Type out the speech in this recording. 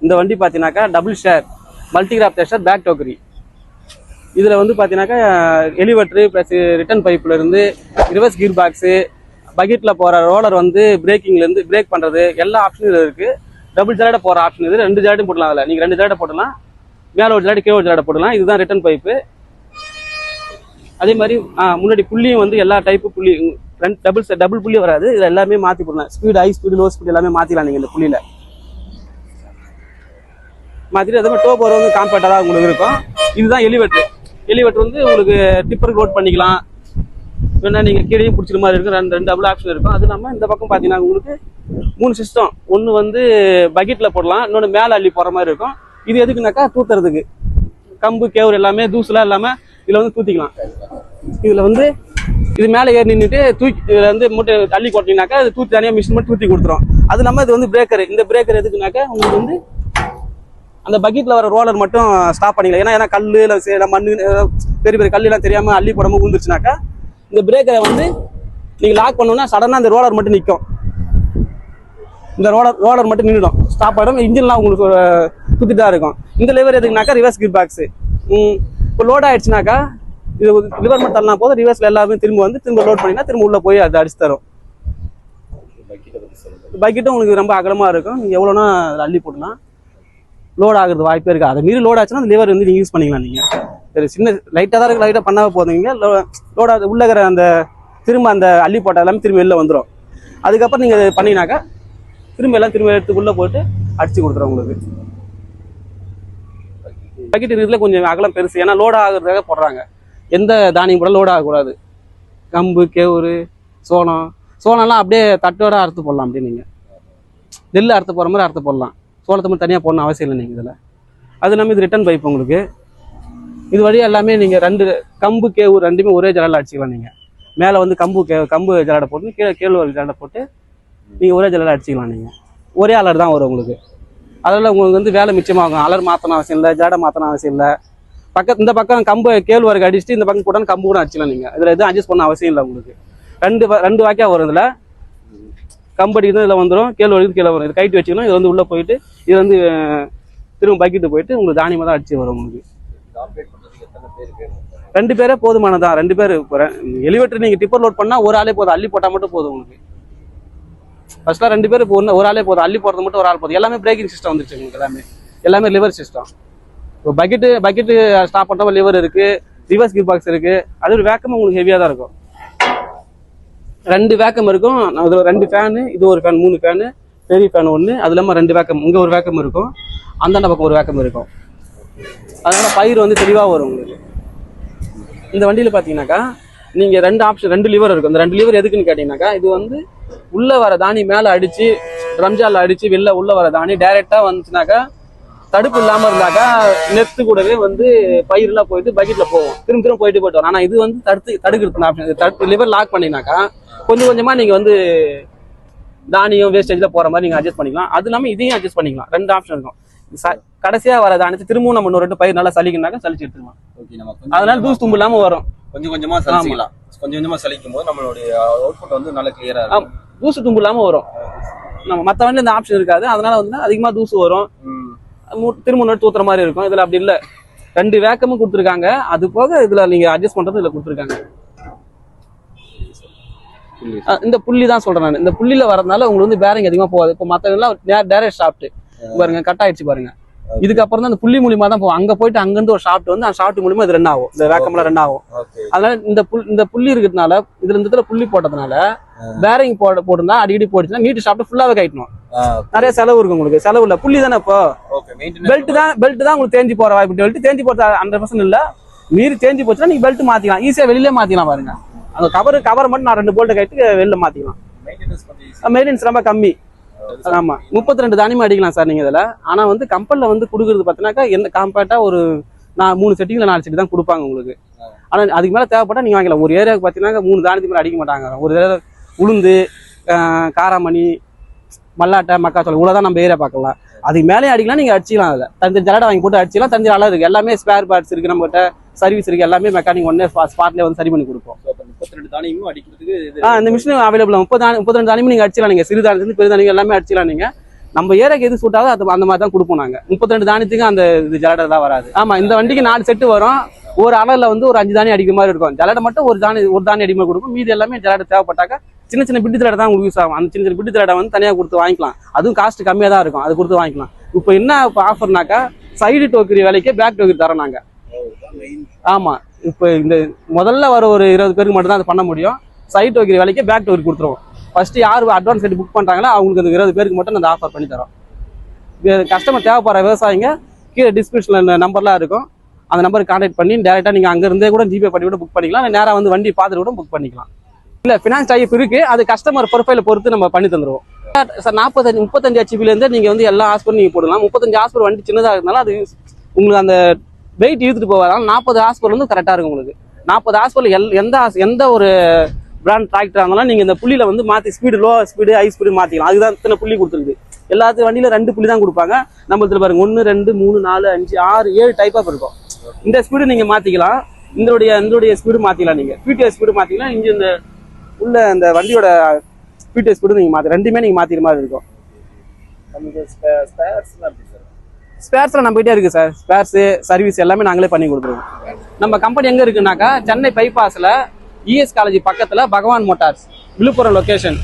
இந்த வண்டி பார்த்தீங்கன்னாக்கா double share multicrop tester pack டோக்கரி. இதில் வந்து பார்த்தீங்கன்னாக்கா எலிவேட்டரு ப்ளஸ் ரிட்டர்ன் பைப்லேருந்து ரிவர்ஸ் கீர் பாக்ஸு, பக்கெட்டில் போகிற ரோலர் வந்து பிரேக்கிங்லேருந்து பிரேக் பண்ணுறது எல்லா ஆப்ஷனும் இதில் இருக்குது. டபுள் ஜாடை போகிற ஆப்ஷன் இது. 2 ஜாடையும் போடலாம். அதில் நீங்கள் 2 ஜாடை போடலாம், மேலே ஒரு ஜாடை கீழே ஒரு ஜாடை போடலாம். இதுதான் ரிட்டர்ன் பைப்பு. அதே மாதிரி முன்னாடி புள்ளியும் வந்து எல்லா டைப்பு புள்ளி டபுள் புள்ளி வராது. இதில் எல்லாமே மாற்றி போடலாம். Speed high speed low speed எல்லாமே மாற்றிக்கலாம் நீங்கள் இந்த புள்ளியில் மாற்றிட்டு. அதே மாதிரி டோ போகிற வந்து காம்பேக்டாக தான் உங்களுக்கு இருக்கும். இதுதான் எலிவேட்டர். எலிவேட்டர் வந்து உங்களுக்கு டிப்பருக்கு லோட் பண்ணிக்கலாம். வேணா நீங்கள் கீழேயும் பிடிச்சிற மாதிரி இருக்கும். ரெண்டு டபுள் ஆப்ஷன் இருக்கும். அது இல்லாமல் இந்த பக்கம் பார்த்தீங்கன்னா உங்களுக்கு 3 சிஸ்டம். ஒன்று வந்து பக்கெட்டில் போடலாம், இன்னொன்று மேலே அள்ளி போகிற மாதிரி இருக்கும். இது எதுக்குனாக்கா தூத்துறதுக்கு கம்பு கேவுரு எல்லாமே தூசுலாம் இல்லாமல் இதில் வந்து தூத்திக்கலாம். இதில் வந்து இது மேலே ஏறி நின்றுட்டு தூக்கி இதில் வந்து மூட்டை அள்ளி கொட்டினாக்கா இது தூத்தி தனியாக மிஷின் மட்டும் தூத்தி கொடுத்துரும். அது இல்லாமல் இது வந்து பிரேக்கர். இந்த பிரேக்கர் எதுக்குனாக்கா உங்களுக்கு வந்து அந்த பக்கெட்டில் வர ரோலர் மட்டும் ஸ்டாப் பண்ணிக்கலாம். ஏன்னா கல் இல்லை மண் பெரிய பெரிய கல்லாம் தெரியாமல் அள்ளி போடாமல் விழுந்துருச்சுனாக்கா இந்த பிரேக்கரை வந்து நீங்கள் லாக் பண்ணோன்னா சடனாக அந்த ரோலர் மட்டும் நிற்கும். இந்த ரோலர் மட்டும் நின்றுடும், ஸ்டாப் ஆகிடும். இன்ஜின்லாம் உங்களுக்கு சுற்றிட்டு இருக்கும். இந்த லிவர் எதுக்குனாக்கா ரிவர்ஸ் கீர் பாக்ஸு. இப்போ லோட் ஆகிடுச்சுனாக்கா இது லிவர் மட்டும் தரலாம் போதும். ரிவர்ஸில் எல்லாமே திரும்ப லோட் பண்ணிங்கன்னா திரும்ப உள்ளே போய் அது அடிச்சு தரும். பக்கெட்டும் உங்களுக்கு ரொம்ப அகலமாக இருக்கும். நீங்கள் எவ்வளோனா அதில் அள்ளி போடலாம். லோட் ஆகுறது வாய்ப்பே இருக்குது. அதை மீறி லோட் ஆச்சுன்னா அந்த லிவர் வந்து நீங்கள் யூஸ் பண்ணிக்கலாம். நீங்கள் சரி சின்ன லைட்டாக தான் இருக்குது, லைட்டாக பண்ணால் போதுங்க. லோட் ஆகுது உள்ளே இருக்கிற அந்த திரும்ப அந்த அள்ளி போட்டால் எல்லாமே திரும்ப வெளில வந்துடும். அதுக்கப்புறம் நீங்கள் பண்ணினாக்கா திரும்ப எடுத்து உள்ளே போட்டு அடிச்சு கொடுத்துரும் உங்களுக்கு. பக்கெட் இருக்கிறதுல கொஞ்சம் அகலம் பெருசு. ஏன்னா லோட் ஆகுறதுக்காக போடுறாங்க. எந்த தானியம் கூட லோட் ஆகக்கூடாது. கம்பு கேவுரு சோளம்லாம் அப்படியே தட்டோட அறுத்து போடலாம். அப்படியே நீங்கள் நெல் அறுத்து போகிற மாதிரி அறுத்து போடலாம். சோளத்தை மட்டும் தனியாக போடணும் அவசியம் இல்லை நீங்கள் இதில். அது இல்லாமல் இது ரிட்டர்ன் பைப் உங்களுக்கு. இது வழியாக எல்லாமே நீங்கள் 2 கம்பு கேவுரு ரெண்டுமே ஒரே ஜலத்தில் அடிச்சிக்கலாம். நீங்கள் மேலே வந்து கம்பு ஜலடை போட்டு கீழே ஜலடை போட்டு நீங்கள் ஒரே ஜலத்தில் அடிச்சிக்கலாம். நீங்கள் ஒரே அலர் தான் வரும் உங்களுக்கு. அதில் உங்களுக்கு வந்து வேலை மிச்சமாகும். அலர் மாற்றணும் அவசியம் இல்லை, ஜடை மாற்றணும் அவசியம் இல்லை. இந்த பக்கம் கம்பு கேழ்வரகு அடிச்சுட்டு இந்த பக்கம் போட்டாலும் கம்பு கூட அடிச்சிக்கலாம். நீங்கள் இதில் எதுவும் அட்ஜஸ்ட் பண்ண அவசியம் இல்லை உங்களுக்கு. ரெண்டு வாக்கியா வரும். இதில் கம்பு அடிக்கிறது இதில் வந்துடும், கேழ்வரகு கீழே வரும். இது கைட்டு வச்சுக்கணும். இது வந்து உள்ளே போயிட்டு இது வந்து திரும்ப பக்கெட்டு போயிட்டு உங்களுக்கு தானியமாக தான் அடிச்சு வரும் உங்களுக்கு. 2 பேரே போதுமானதான். 2 பேர் எலிவேட்டர் நீங்கள் டிப்பர் லோட் பண்ணால் ஒரு ஆளே போதும். அள்ளி போட்டால் மட்டும் போதும் உங்களுக்கு. ஃபர்ஸ்ட்லாம் 2 பேர் ஒரு ஆளே போதும். அள்ளி போடுறது மட்டும் ஒரு ஆள் போதும். எல்லாமே பிரேக்கிங் சிஸ்டம் வந்துருச்சு உங்களுக்கு. எல்லாமே லிவர் சிஸ்டம். இப்போ பக்கெட்டு ஸ்டாப் பண்ணுற லிவர் இருக்குது, ரிவர்ஸ் கீர் பாக்ஸ் இருக்குது. அது ஒரு வேக்கம் உங்களுக்கு ஹெவியாக தான் இருக்கும். 2 வேக்கம் இருக்கும். அதில் 2 ஃபேனு, இது ஒரு ஃபேன், 3 ஃபேனு, பெரிய ஃபேன் 1. அது இல்லாமல் 2 வேக்கம். இங்கே ஒரு வேக்கம் இருக்கும், அந்தாண்ட பக்கம் ஒரு வேக்கம் இருக்கும். அதனால பயிர் வந்து தெளிவாக வரும் உங்களுக்கு. இந்த வண்டியில் பார்த்தீங்கன்னாக்கா நீங்கள் 2 ஆப்ஷன், 2 லிவர் இருக்கும். இந்த 2 லிவர் எதுக்குன்னு கேட்டிங்கனாக்கா இது வந்து உள்ளே வர தானி மேலே அடித்து ரம்ஜாலில் அடித்து உள்ளே வர தானி டைரெக்டாக வந்துச்சுனாக்கா தடுப்பு இல்லாமல் இருந்தாக்கா நெத்து கூடவே வந்து பயிரெலாம் போயிட்டு பக்கெட்டில் போவோம். திரும்ப போயிட்டு வரும். ஆனால் இது வந்து தடுக்கிறது ஆப்ஷன். லிவர் லாக் பண்ணினாக்கா கொஞ்சம் கொஞ்சமாக நீங்கள் வந்து தானியம் வேஸ்டேஜில் போகிற மாதிரி நீங்கள் அட்ஜஸ்ட் பண்ணிக்கலாம். அது இல்லாமல் இதையும் அட்ஜஸ்ட் பண்ணிக்கலாம். 2 ஆப்ஷன் இருக்கும். கடைசியாக வர தானியத்தை திரும்பவும் நம்ம 2 பயிர் நல்லா சலிக்கணும்னாக்கா சலிச்சு எடுத்துக்கலாம். அதனால தூசு தும்பு இல்லாமல் வரும். கொஞ்சம் கொஞ்சமாக சலிக்கலாம். கொஞ்சம் கொஞ்சமாக சலிக்கும் போது நம்மளுடைய அவுட்புட் வந்து நல்லா கிளியராக இருக்கும். தூசு தும்பு இல்லாமல் வரும். நம்ம மற்ற வண்டியில் இந்த ஆப்ஷன் இருக்காது. அதனால வந்து அதிகமாக தூசு வரும், திரும்ப தூத்துற மாதிரி இருக்கும். இதில் அப்படி இல்லை. 2 வேக்கமும் கொடுத்துருக்காங்க. அது போக இதில் நீங்கள் அட்ஜஸ்ட் பண்ணுறது இதில் கொடுத்துருக்காங்க. இந்த புள்ளி தான் சொல்கிறேன் நான். இந்த புள்ளியில் வரதுனால உங்களுக்கு வந்து பேரிங் அதிகமாக போகாது. இப்போ மற்றவங்கலாம் டேரக்ட் ஷாஃப்ட் பாருங்க, கட் ஆயிடுச்சு பாருங்க. இதுக்கப்புறம் தான் இந்த புள்ளி மூலியமா தான் போகும். அங்கே போயிட்டு அங்கேருந்து ஒரு ஷாஃப்ட் வந்து அந்த ஷாஃப்ட் மூலியமா இது ரன் ஆகும். இந்த வேக்கம்லாம் ரன் ஆகும். அதனால இந்த புள்ளி இருக்கிறதுனால இதுல இந்த புள்ளி போட்டதுனால பேரிங் போட்டுருந்தா அடிக்கடி போயிடுச்சுன்னா நீட்டு ஷாஃப்ட் ஃபுல்லாவே கைட்டணும். நிறைய செலவு இருக்கு உங்களுக்கு. செலவு இல்லை, புள்ளி தானே. இப்போ பெல்ட் தான் உங்களுக்கு தேஞ்சி போற வாய்ப்பு. பெல்ட் தேஞ்சி போறது 100% இல்லை. மீறி தேஞ்சி போச்சுன்னா நீங்க பெல்ட் மாத்திக்கலாம். ஈஸியா வெளியிலே மாத்திக்கலாம் பாருங்க. அந்த கவர் மட்டும் நான் 2 போல்ட் கைட்டு வெளில மாத்திக்கலாம். மெயின்டெனன்ஸ் ரொம்ப கம்மி. ஆமா, 32 தானியமா அடிக்கலாம் சார் நீங்க இதுல. ஆனா வந்து கம்பெனில வந்து கொடுக்குறது பாத்தீங்கன்னாக்கா என்ன காம்பேக்டா ஒரு 3 செட்டிங்ல 4 செட்டி தான் கொடுப்பாங்க உங்களுக்கு. ஆனா அதுக்கு மேல தேவைப்பட்டா நீங்க வாங்கலாம். ஒரு ஏரியாவுக்கு பாத்தீங்கன்னா 3 தானியத்துக்கு மேல அடிக்க மாட்டாங்க. ஒரு ஏரியா உளுந்து, காராமணி, மல்லாட்டை, மக்காச்சோளம் இவ்வளவுதான் நம்ம ஏரியா பார்க்கலாம். அதுக்கு மேலே அடிக்கலாம். நீங்க அடிச்சிக்கலாம். அதில் தஞ்சை ஜலடை வாங்கி போட்டு அடிச்சிக்கலாம். தஞ்சை அளவு இருக்கு. எல்லாமே ஸ்பேர் பார்ட்ஸ் இருக்கு நம்மகிட்ட, சர்வீஸ் இருக்கு. எல்லாமே மெக்கானிக் ஒன்னே ஸ்பாட்லேயே வந்து சரி பண்ணி கொடுப்போம். 32 தானியமும் அடிக்கிறதுக்கு இந்த மிஷின் அவைலபிள். 32 தானியமும் நீங்க அடிச்சிடலாம். நீங்க சிறு தானியத்துலேருந்து பெரிய தானியம் எல்லாமே அடிச்சிடலாம். நீங்க நம்ம ஏரியாக்கு எது சூட் ஆகுதோ அது அந்த மாதிரி தான் கொடுப்போம் நாங்க. 32 தானியத்துக்கு அந்த இது ஜலடை தான் வராது. ஆமா, இந்த வண்டிக்கு 4 செட்டு வரும். ஒரு அளவில் வந்து ஒரு 5 தானி அடிக்கிற மாதிரி இருக்கும். ஜலடை மட்டும் ஒரு தானி அடிக்கிற கொடுக்கும். மீதி எல்லாமே ஜலடை தேவைப்பட்டாக்கா சின்ன சின்ன பிட்டு ஜலடை தான் உங்களுக்கு யூஸ் ஆகும். அந்த சின்ன சின்ன பிட்டு ஜலடை வந்து தனியாக கொடுத்து வாங்கிக்கலாம். அதுவும் காஸ்ட் கம்மியாக தான் இருக்கும், அது கொடுத்து வாங்கிக்கலாம். இப்போ என்ன ஆஃபர்னாக்கா சைடு டோக்கரி வேலைக்கு பேக் டோக்கரி தரோம் நாங்க. ஆமா, இப்போ இந்த முதல்ல வர ஒரு 20 பேருக்கு மட்டும் தான் அது பண்ண முடியும். சைடு டோக்கரி வேலைக்கு பேக் டோக்கரி கொடுத்துருவோம். ஃபர்ஸ்ட் யார் அட்வான்ஸ் கட்டி புக் பண்றாங்களோ அவங்களுக்கு அந்த 20 பேருக்கு மட்டும் அந்த ஆஃபர் பண்ணி தரோம். கஸ்டமர் தேவைப்படுற விவசாயிங்க கீழே டிஸ்கிரிப்ஷன்ல நம்பர்லாம் இருக்கும். அந்த நம்பருக்கு கான்டாக்ட் பண்ணி டேரக்டா நீங்க அங்க இருந்தே கூட ஜிபே பண்ணி கூட புக் பண்ணிக்கலாம். நேராக வந்து வண்டி பார்த்துட்டு கூட புக் பண்ணிக்கலாம். இல்ல ஃபினான்ஸ் டைப் இருக்கு, அது கஸ்டமர் ப்ரொஃபைல பொறுத்து நம்ம பண்ணி தந்துருவோம். சார் 35 ஹெச்பில இருந்து நீங்க வந்து எல்லா ஹாஸ்பிட்டல் நீங்க போடலாம். 35 ஹாஸ்பிட்டல் வண்டி சின்னதாக இருந்தாலும் அது உங்களுக்கு அந்த வெயிட் இழுத்துட்டு போவாங்க. 40 ஹாஸ்பிட்டல் வந்து கரெக்டா இருக்கும் உங்களுக்கு. 40 ஹாஸ்பிட்டல் எந்த ஒரு பிராண்ட் டிராக்டர் இருந்தாலும் நீங்க இந்த புள்ளியில வந்து மாத்தி speed, low speed, high speed மாத்திக்கலாம். அதுதான் இத்தனை புள்ளி கொடுத்துருக்கு. எல்லாத்து வண்டியில 2 புள்ளி தான் கொடுப்பாங்க. நம்மளத்துல பாருங்க 1, 2, 3, 4, 5, 6, 7 டைப் ஆஃப் இருக்கும். இந்த ஸ்பீடு நீங்க மாத்திக்கலாம். இந்த ஸ்பீடு மாத்திக்கலாம். நீங்க பிடிஎஸ் ஸ்பீடு மாத்திக்கலாம். இங்க இந்த உள்ள அந்த வண்டியோட பிடிஎஸ் ஸ்பீடு நீங்க மாத்தி ரெண்டுமே நீங்க மாத்திர மாதிரி இருக்கும். ஸ்பேர்ஸ்ல நம்ம கிட்டே இருக்கு சார். ஸ்பேர்ஸ் சர்வீஸ் எல்லாமே நாங்களே பண்ணி கொடுத்துருவோம். நம்ம கம்பெனி எங்க இருக்குனாக்கா சென்னை பைபாஸ்ல இஎஸ் காலேஜ் பக்கத்துல பகவான் மோட்டார்ஸ், விழுப்புரம் லொகேஷன்.